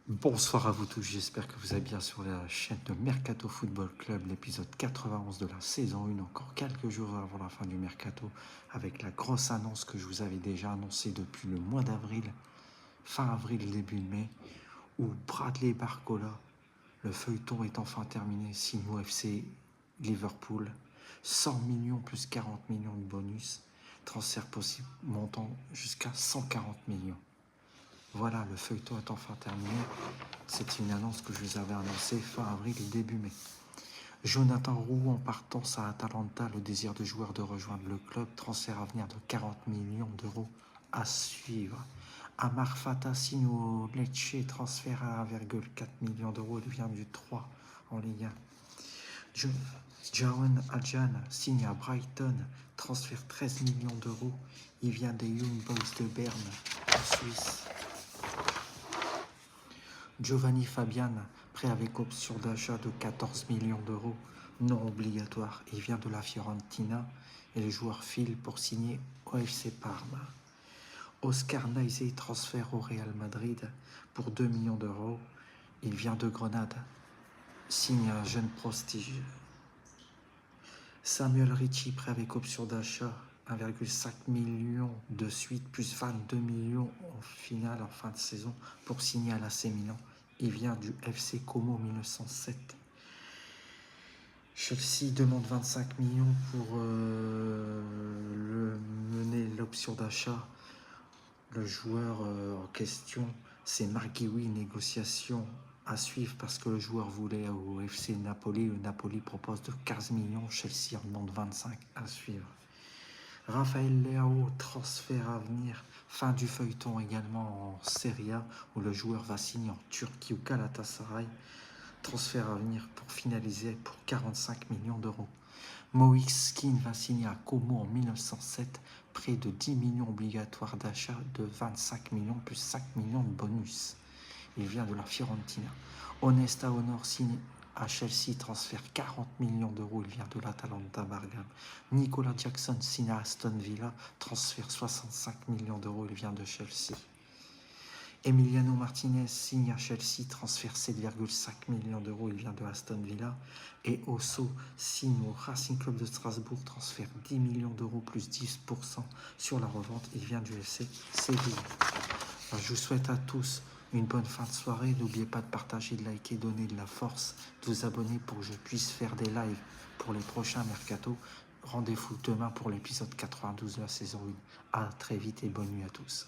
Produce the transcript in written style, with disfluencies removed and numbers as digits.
Bonsoir à vous tous, j'espère que vous allez bien sur la chaîne de Mercato Football Club, l'épisode 91 de la saison 1, encore quelques jours avant la fin du Mercato, avec la grosse annonce que je vous avais déjà annoncée depuis le mois d'avril, fin avril, début mai, où Bradley Barcola, le feuilleton est enfin terminé, signe au FC Liverpool, 100 millions plus 40 millions de bonus, transfert possible montant jusqu'à 140 millions. Voilà, le feuilleton est enfin terminé. C'est une annonce que je vous avais annoncée fin avril et début mai. Jonathan Roux en partance à Atalanta, le désir de joueur de rejoindre le club, transfert à venir de 40 millions d'euros à suivre. Amar Fata signe au Lecce, transfert à 1,4 million d'euros, il vient du 3 en Ligue 1. Jawan Adjan signe à Brighton, transfert 13 millions d'euros, il vient des Young Boys de Berne en Suisse. Giovanni Fabian, prêt avec option d'achat de 14 millions d'euros, non obligatoire. Il vient de la Fiorentina et le joueur file pour signer au FC Parme. Oscar Neizé, transfert au Real Madrid pour 2 millions d'euros. Il vient de Grenade, signe un jeune prestige. Samuel Ricci, prêt avec option d'achat, 1,5 million de suite, plus 22 millions en finale en fin de saison pour signer à l'AC Milan. Il vient du FC Como 1907. Chelsea demande 25 millions pour mener l'option d'achat. Le joueur en question, c'est Marc Guiwi, négociation à suivre parce que le joueur voulait au FC Napoli. Le Napoli propose de 15 millions, Chelsea en demande 25 à suivre. Raphaël Leao, transfert à venir, fin du feuilleton également en Serie A où le joueur va signer en Turquie ou Galatasaray. Transfert à venir pour finaliser pour 45 millions d'euros. Moïse Kean va signer à Como en 1907, près de 10 millions obligatoires d'achat de 25 millions plus 5 millions de bonus. Il vient de la Fiorentina. Onesta Honor signe à Chelsea, transfert 40 millions d'euros, il vient de l'Atalanta Bergame. Nicolas Jackson signe à Aston Villa, transfert 65 millions d'euros, il vient de Chelsea. Emiliano Martinez signe à Chelsea, transfert 7,5 millions d'euros, il vient de Aston Villa. Et Osso signe au Racing Club de Strasbourg, transfert 10 millions d'euros plus 10% sur la revente, il vient du FC Séville. Je vous souhaite à tous une bonne fin de soirée. N'oubliez pas de partager, de liker, donner de la force, de vous abonner pour que je puisse faire des lives pour les prochains mercato. Rendez-vous demain pour l'épisode 92 de la saison 1. À très vite et bonne nuit à tous.